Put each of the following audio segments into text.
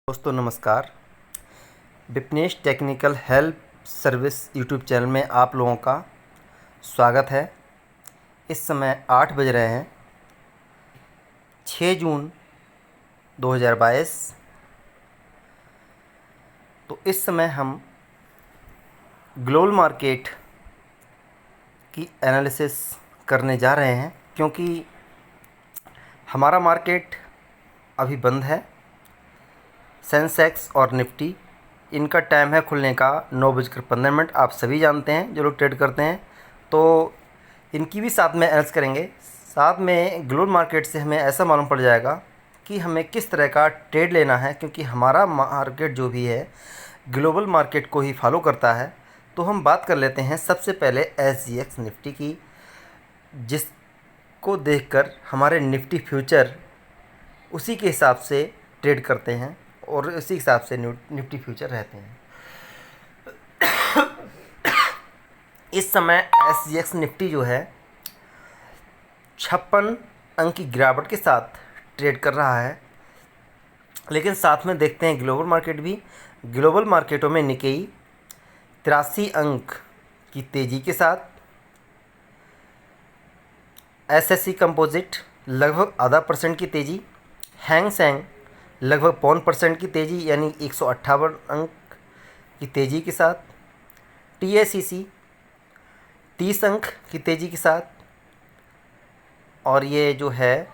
दोस्तों नमस्कार। Vipnesh technical help service YouTube channel में आप लोगों का स्वागत है। इस समय 8 बज रहे हैं, 6 जून 2022। तो इस समय हम ग्लोबल मार्केट की एनालिसिस करने जा रहे हैं, क्योंकि हमारा मार्केट अभी बंद है। सेंसेक्स और निफ्टी इनका टाइम है खुलने का 9:15। आप सभी जानते हैं जो लोग ट्रेड करते हैं, तो इनकी भी साथ में एनालिसिस करेंगे। साथ में ग्लोबल मार्केट से हमें ऐसा मालूम पड़ जाएगा कि हमें किस तरह का ट्रेड लेना है, क्योंकि हमारा मार्केट जो भी है ग्लोबल मार्केट को ही फॉलो करता है। तो हम बात कर लेते हैं सबसे पहले SGX निफ्टी की, जिसको देखकर हमारे निफ्टी फ्यूचर उसी के हिसाब से ट्रेड करते हैं और उसी हिसाब से निफ्टी फ्यूचर रहते हैं। इस समय SGX निफ्टी जो है 56 अंक की गिरावट के साथ ट्रेड कर रहा है। लेकिन साथ में देखते हैं ग्लोबल मार्केट भी। ग्लोबल मार्केटों में निकेई 83 अंक की तेज़ी के साथ, SSE कंपोजिट लगभग आधा % की तेज़ी, हैंग सेंग लगभग 0.5% की तेज़ी यानी 158 अंक की तेज़ी के साथ, TACC 30 अंक की तेज़ी के साथ, और ये जो है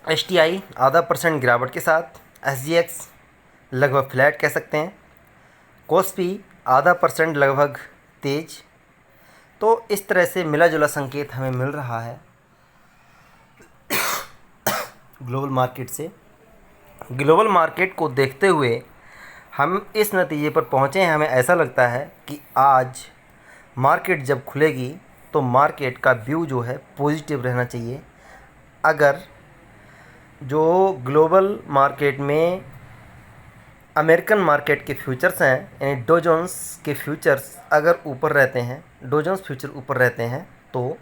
STI आधा % गिरावट के साथ, SGX लगभग फ्लैट कह सकते हैं, कोस्पी आधा % लगभग तेज। तो इस तरह से मिला जुला संकेत हमें मिल रहा है ग्लोबल मार्केट से। ग्लोबल मार्केट को देखते हुए हम इस नतीजे पर पहुँचे हैं, हमें ऐसा लगता है कि आज मार्केट जब खुलेगी तो मार्केट का व्यू जो है पॉजिटिव रहना चाहिए। अगर जो ग्लोबल मार्केट में अमेरिकन मार्केट के फ्यूचर्स हैं, यानी डो जोन्स के फ्यूचर्स अगर ऊपर रहते हैं, डो जोन्स फ्यूचर ऊपर रहते हैं तो,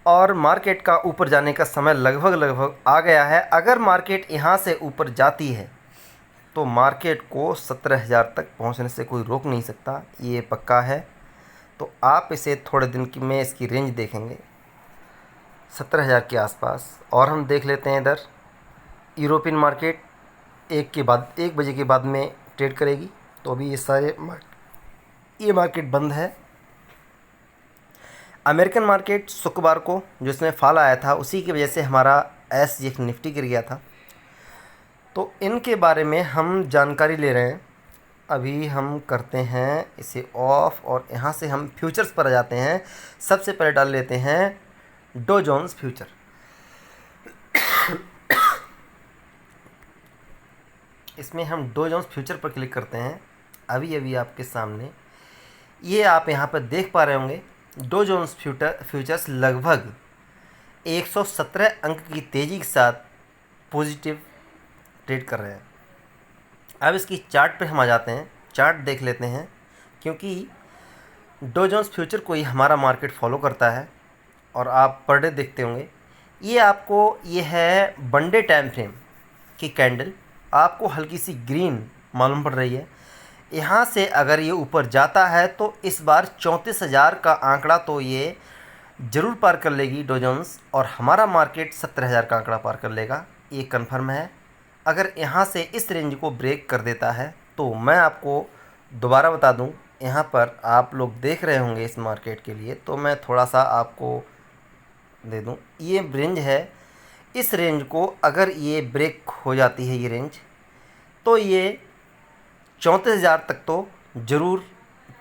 और मार्केट का ऊपर जाने का समय लगभग आ गया है। अगर मार्केट यहाँ से ऊपर जाती है तो मार्केट को 17,000 तक पहुँचने से कोई रोक नहीं सकता, ये पक्का है। तो आप इसे थोड़े दिन की में इसकी रेंज देखेंगे 17,000 के आसपास। और हम देख लेते हैं इधर यूरोपियन मार्केट 1 बजे के बाद में ट्रेड करेगी, तो अभी ये मार्केट बंद है। अमेरिकन मार्केट शुक्रवार को जिसमें फॉल आया था, उसी की वजह से हमारा SGX निफ्टी गिर गया था। तो इनके बारे में हम जानकारी ले रहे हैं। अभी हम करते हैं इसे ऑफ और यहाँ से हम फ्यूचर्स पर आ जाते हैं। सबसे पहले डाल लेते हैं डो जोन्स फ्यूचर। इसमें हम डो जोन्स फ्यूचर पर क्लिक करते हैं। अभी आपके सामने ये आप यहाँ पर देख पा रहे होंगे, डो जोन्स फ्यूचर्स लगभग 117 अंक की तेज़ी के साथ पॉजिटिव ट्रेड कर रहे हैं। अब इसकी चार्ट पे हम आ जाते हैं, चार्ट देख लेते हैं, क्योंकि डो जोन्स फ्यूचर को ही हमारा मार्केट फॉलो करता है। और आप पर डे देखते होंगे, ये है वन डे टाइम फ्रेम की कैंडल, आपको हल्की सी ग्रीन मालूम पड़ रही है। यहाँ से अगर ये ऊपर जाता है तो इस बार 34,000 का आंकड़ा तो ये ज़रूर पार कर लेगी डो जोन्स, और हमारा मार्केट 17,000 का आंकड़ा पार कर लेगा, ये कन्फर्म है। अगर यहाँ से इस रेंज को ब्रेक कर देता है तो मैं आपको दोबारा बता दूँ, यहाँ पर आप लोग देख रहे होंगे इस मार्केट के लिए, तो मैं थोड़ा सा आपको दे दूँ। ये रेंज है, इस रेंज को अगर ये ब्रेक हो जाती है ये रेंज, तो ये 34,000 तक तो ज़रूर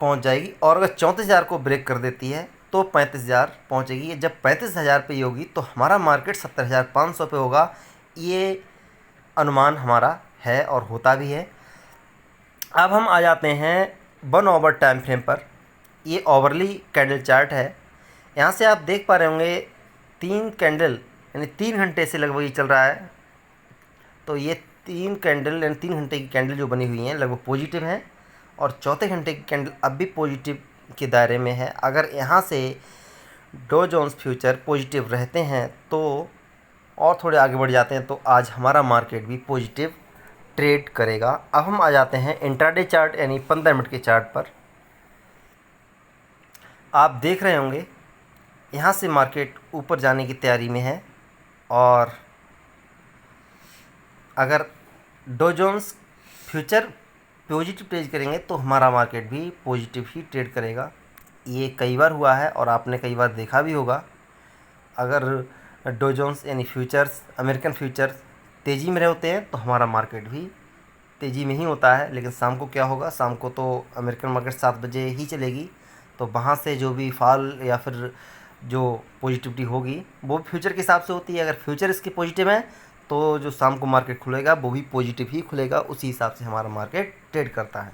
पहुंच जाएगी। और अगर 34,000 को ब्रेक कर देती है तो 35,000 पहुंचेगी। जब 35,000 पे होगी तो हमारा मार्केट 70,500 पे होगा, ये अनुमान हमारा है और होता भी है। अब हम आ जाते हैं 1 आवर टाइम फ्रेम पर। ये ओवरली कैंडल चार्ट है। यहाँ से आप देख पा रहे होंगे 3 कैंडल यानी 3 घंटे से लगभग ये चल रहा है। तो ये 3 कैंडल यानी 3 घंटे की कैंडल जो बनी हुई हैं लगभग पॉजिटिव हैं, और चौथे घंटे की कैंडल अब भी पॉजिटिव के दायरे में है। अगर यहाँ से डो जोन्स फ्यूचर पॉजिटिव रहते हैं तो और थोड़े आगे बढ़ जाते हैं तो आज हमारा मार्केट भी पॉजिटिव ट्रेड करेगा। अब हम आ जाते हैं इंट्राडे चार्ट यानी 15 मिनट के चार्ट पर। आप देख रहे होंगे यहाँ से मार्केट ऊपर जाने की तैयारी में है, और अगर Dow Jones future positive trade करेंगे तो हमारा मार्केट भी पॉजिटिव ही ट्रेड करेगा। ये कई बार हुआ है और आपने कई बार देखा भी होगा। अगर डो जोन्स यानी फ्यूचर्स, अमेरिकन फ्यूचर्स तेज़ी में होते हैं तो हमारा मार्केट भी तेज़ी में ही होता है। लेकिन शाम को क्या होगा, शाम को तो अमेरिकन मार्केट 7 बजे ही चलेगी, तो वहाँ से जो भी फॉल या फिर जो पॉजिटिविटी होगी वो फ्यूचर के हिसाब से होती है। अगर फ्यूचर इसके पॉजिटिव हैं तो जो शाम को मार्केट खुलेगा वो भी पॉजिटिव ही खुलेगा, उसी हिसाब से हमारा मार्केट ट्रेड करता है।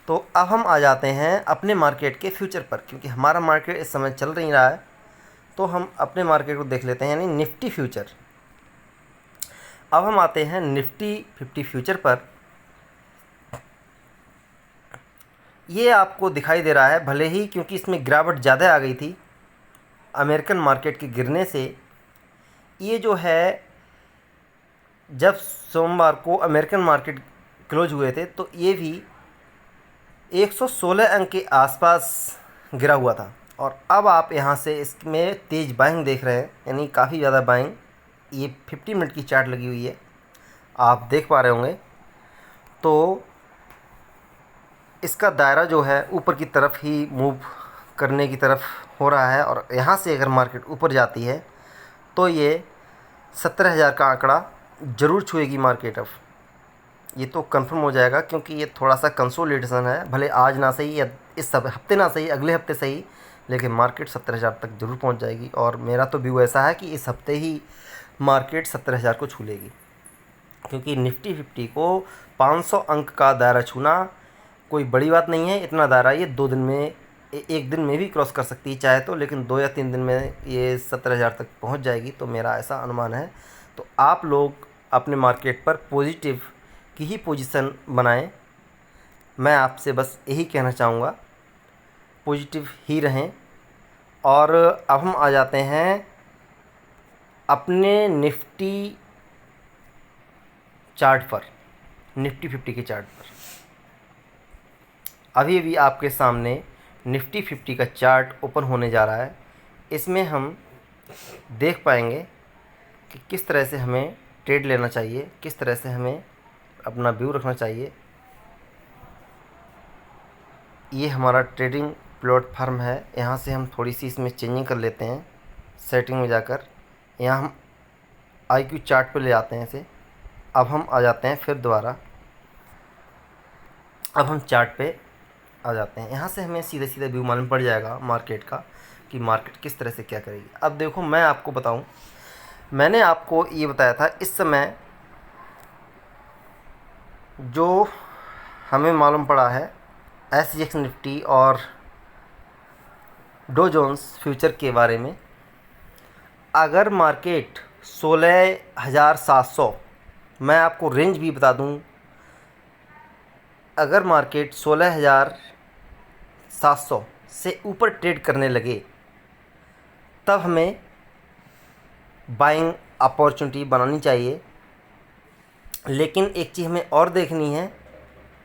तो अब हम आ जाते हैं अपने मार्केट के फ्यूचर पर, क्योंकि हमारा मार्केट इस समय चल नहीं रहा है, तो हम अपने मार्केट को देख लेते हैं, यानी निफ्टी फ्यूचर। अब हम आते हैं निफ्टी 50 फ्यूचर पर। ये आपको दिखाई दे रहा है, भले ही क्योंकि इसमें गिरावट ज़्यादा आ गई थी अमेरिकन मार्केट के गिरने से। ये जो है, जब सोमवार को अमेरिकन मार्केट क्लोज हुए थे तो ये भी 116 अंक के आसपास गिरा हुआ था, और अब आप यहाँ से इसमें तेज़ बाइंग देख रहे हैं, यानी काफ़ी ज़्यादा बाइंग। ये 50 मिनट की चार्ट लगी हुई है, आप देख पा रहे होंगे। तो इसका दायरा जो है ऊपर की तरफ ही मूव करने की तरफ हो रहा है, और यहाँ से अगर मार्केट ऊपर जाती है तो ये 17,000 का आंकड़ा ज़रूर छुएगी मार्केट। अब ये तो कंफर्म हो जाएगा, क्योंकि ये थोड़ा सा कंसोलिडेशन है, भले आज ना सही या इस सब हफ्ते ना सही, अगले हफ्ते सही, लेकिन मार्केट 17,000 तक ज़रूर पहुंच जाएगी। और मेरा तो व्यू ऐसा है कि इस हफ्ते ही मार्केट 17,000 को छू लेगी, क्योंकि निफ्टी 50 को 500 अंक का दायरा छूना कोई बड़ी बात नहीं है। इतना दायरा ये 2 दिन में, एक दिन में भी क्रॉस कर सकती है चाहे तो, लेकिन 2 या 3 दिन में ये 17,000 तक पहुंच जाएगी, तो मेरा ऐसा अनुमान है। तो आप लोग अपने मार्केट पर पॉजिटिव की ही पोजीशन बनाएं। मैं आपसे बस यही कहना चाहूँगा, पॉजिटिव ही रहें। और अब हम आ जाते हैं अपने निफ्टी चार्ट पर, निफ्टी 50 के चार्ट पर। अभी भी आपके सामने निफ्टी 50 का चार्ट ओपन होने जा रहा है। इसमें हम देख पाएंगे कि किस तरह से हमें ट्रेड लेना चाहिए, किस तरह से हमें अपना व्यू रखना चाहिए। ये हमारा ट्रेडिंग प्लेटफॉर्म है। यहाँ से हम थोड़ी सी इसमें चेंजिंग कर लेते हैं, सेटिंग में जाकर यहाँ हम IQ चार्ट पे ले जाते हैं इसे। अब हम आ जाते हैं फिर दोबारा, अब हम चार्ट पे आ जाते हैं। यहाँ से हमें सीधे सीधे व्यू मालूम पड़ जाएगा मार्केट का, कि मार्केट किस तरह से क्या करेगी। अब देखो, मैं आपको बताऊँ, मैंने आपको ये बताया था, इस समय जो हमें मालूम पड़ा है SGX निफ्टी और डो जोन्स फ्यूचर के बारे में, अगर मार्केट 16,700, मैं आपको रेंज भी बता दूं, अगर मार्केट 16,700 से ऊपर ट्रेड करने लगे तब हमें बाइंग अपॉर्चुनिटी बनानी चाहिए। लेकिन एक चीज़ हमें और देखनी है,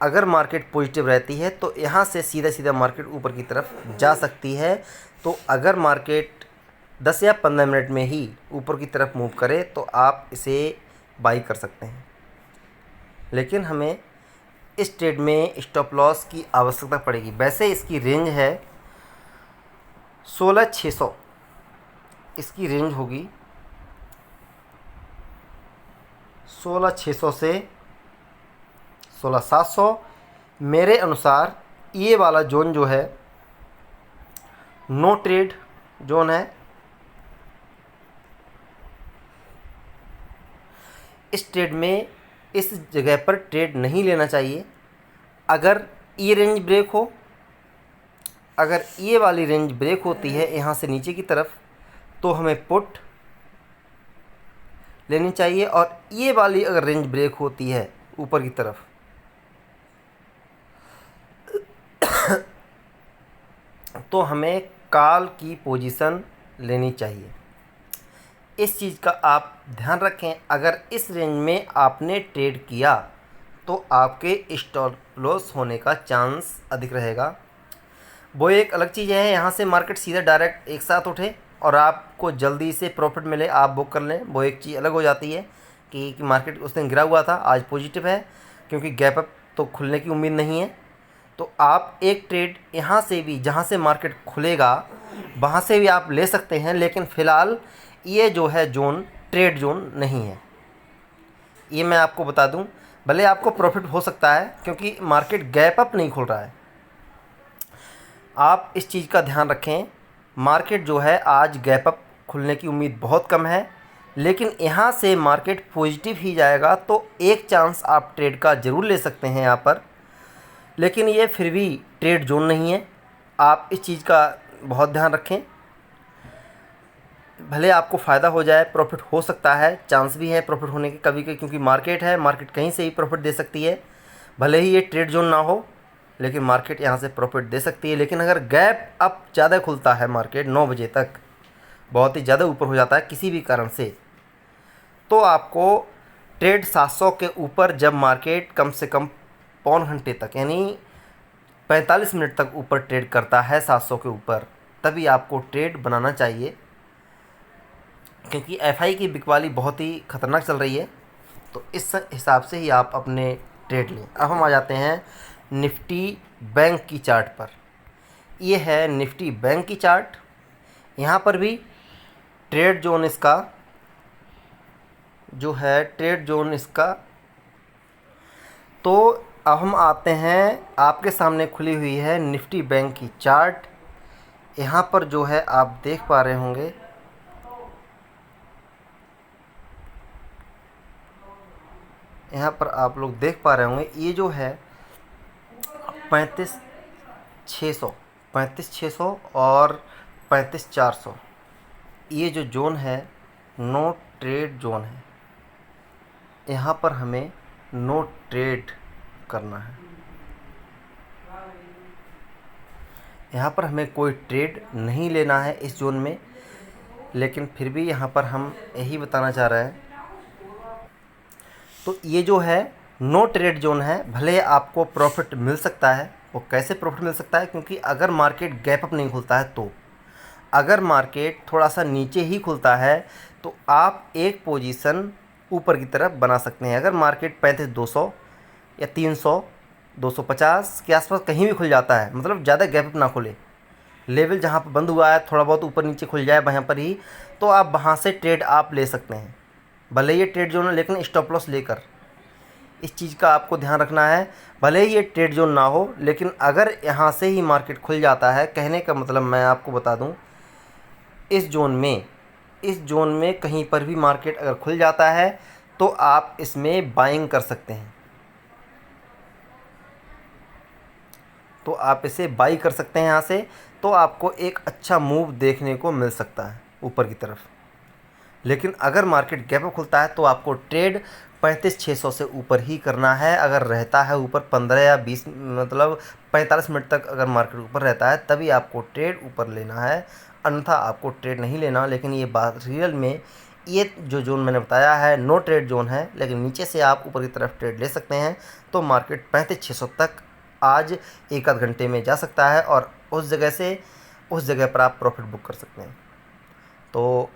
अगर मार्केट पॉजिटिव रहती है तो यहाँ से सीधा सीधा मार्केट ऊपर की तरफ जा सकती है। तो अगर मार्केट 10 या 15 मिनट में ही ऊपर की तरफ मूव करे तो आप इसे बाई कर सकते हैं। लेकिन हमें इस ट्रेड में स्टॉप लॉस की आवश्यकता पड़ेगी। वैसे इसकी रेंज है 16,600, इसकी रेंज होगी 16,600 से 16,700। मेरे अनुसार ये वाला जोन जो है नो ट्रेड जोन है। इस ट्रेड में इस जगह पर ट्रेड नहीं लेना चाहिए। अगर ये रेंज ब्रेक हो, अगर ये वाली रेंज ब्रेक होती है यहाँ से नीचे की तरफ, तो हमें पुट लेनी चाहिए। और ये वाली अगर रेंज ब्रेक होती है ऊपर की तरफ तो हमें कॉल की पोजीशन लेनी चाहिए। इस चीज़ का आप ध्यान रखें। अगर इस रेंज में आपने ट्रेड किया तो आपके स्टॉप लॉस होने का चांस अधिक रहेगा। वो एक अलग चीज़ है, यहाँ से मार्केट सीधा डायरेक्ट एक साथ उठे और आपको जल्दी से प्रॉफिट मिले, आप बुक कर लें, वो एक चीज़ अलग हो जाती है कि मार्केट उस दिन गिरा हुआ था, आज पॉजिटिव है, क्योंकि गैप अप तो खुलने की उम्मीद नहीं है। तो आप एक ट्रेड यहाँ से भी, जहाँ से मार्केट खुलेगा वहाँ से भी आप ले सकते हैं, लेकिन फ़िलहाल ये जो है जोन ट्रेड जोन नहीं है, ये मैं आपको बता दूं। भले आपको प्रॉफिट हो सकता है क्योंकि मार्केट गैप अप नहीं खुल रहा है, आप इस चीज़ का ध्यान रखें। मार्केट जो है आज गैप अप खुलने की उम्मीद बहुत कम है, लेकिन यहाँ से मार्केट पॉजिटिव ही जाएगा तो एक चांस आप ट्रेड का ज़रूर ले सकते हैं यहाँ पर, लेकिन ये फिर भी ट्रेड जोन नहीं है। आप इस चीज़ का बहुत ध्यान रखें। भले आपको फ़ायदा हो जाए, प्रॉफिट हो सकता है, चांस भी है प्रॉफिट होने के कभी के, क्योंकि मार्केट है, मार्केट कहीं से ही प्रॉफिट दे सकती है। भले ही ये ट्रेड जोन ना हो, लेकिन मार्केट यहाँ से प्रॉफिट दे सकती है। लेकिन अगर गैप अप ज़्यादा खुलता है, मार्केट 9 बजे तक बहुत ही ज़्यादा ऊपर हो जाता है किसी भी कारण से, तो आपको ट्रेड 700 के ऊपर, जब मार्केट कम से कम पौन घंटे तक यानी 45 मिनट तक ऊपर ट्रेड करता है 700 के ऊपर, तभी आपको ट्रेड बनाना चाहिए, क्योंकि एफआई की बिकवाली बहुत ही ख़तरनाक चल रही है। तो इस हिसाब से ही आप अपने ट्रेड लें। अब हम आ जाते हैं निफ्टी बैंक की चार्ट पर। ये है निफ्टी बैंक की चार्ट। यहाँ पर भी ट्रेड जोन इसका जो है, ट्रेड जोन इसका, तो अब हम आते हैं, आपके सामने खुली हुई है निफ्टी बैंक की चार्ट। यहाँ पर जो है आप देख पा रहे होंगे, यहाँ पर आप लोग देख पा रहे होंगे, ये जो है 35,600 और 35,400, ये जो जोन है नो ट्रेड जोन है। यहाँ पर हमें नो ट्रेड करना है, यहाँ पर हमें कोई ट्रेड नहीं लेना है इस जोन में। लेकिन फिर भी यहाँ पर हम यही बताना चाह रहे हैं, तो ये जो है नो ट्रेड जोन है। भले आपको प्रॉफिट मिल सकता है, वो कैसे प्रॉफिट मिल सकता है, क्योंकि अगर मार्केट गैप अप नहीं खुलता है, तो अगर मार्केट थोड़ा सा नीचे ही खुलता है तो आप एक पोजीशन ऊपर की तरफ बना सकते हैं। अगर मार्केट 35,200 या 300, 250 के आसपास कहीं भी खुल जाता है, मतलब ज़्यादा गैप अप ना खुले, लेवल जहाँ पर बंद हुआ है थोड़ा बहुत ऊपर नीचे खुल जाए वहाँ पर ही, तो आप वहाँ से ट्रेड आप ले सकते हैं। भले ये ट्रेड जोन है, लेकिन स्टॉप लॉस लेकर, इस चीज़ का आपको ध्यान रखना है। भले ही ये ट्रेड जोन ना हो, लेकिन अगर यहाँ से ही मार्केट खुल जाता है, कहने का मतलब मैं आपको बता दूं, इस जोन में कहीं पर भी मार्केट अगर खुल जाता है तो आप इसमें बाइंग कर सकते हैं, तो आप इसे बाई कर सकते हैं यहाँ से, तो आपको एक अच्छा मूव देखने को मिल सकता है ऊपर की तरफ। लेकिन अगर मार्केट गैप अप खुलता है तो आपको ट्रेड 35,600 से ऊपर ही करना है। अगर रहता है ऊपर 15 या 20, मतलब 45 मिनट तक अगर मार्केट ऊपर रहता है, तभी आपको ट्रेड ऊपर लेना है, अन्यथा आपको ट्रेड नहीं लेना। लेकिन ये बात रियल में, ये जो जोन मैंने बताया है नो ट्रेड जोन है, लेकिन नीचे से आप ऊपर की तरफ ट्रेड ले सकते हैं। तो मार्केट 35,600 तक आज एक आध घंटे में जा सकता है, और उस जगह पर आप प्रॉफिट बुक कर सकते हैं। तो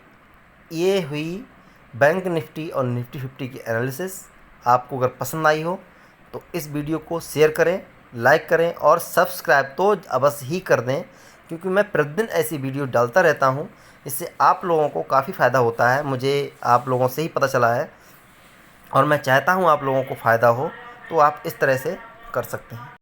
ये हुई बैंक निफ्टी और निफ्टी 50 की एनालिसिस। आपको अगर पसंद आई हो तो इस वीडियो को शेयर करें, लाइक करें और सब्सक्राइब तो अवश्य ही कर दें, क्योंकि मैं प्रतिदिन ऐसी वीडियो डालता रहता हूं। इससे आप लोगों को काफ़ी फ़ायदा होता है, मुझे आप लोगों से ही पता चला है, और मैं चाहता हूं आप लोगों को फ़ायदा हो, तो आप इस तरह से कर सकते हैं।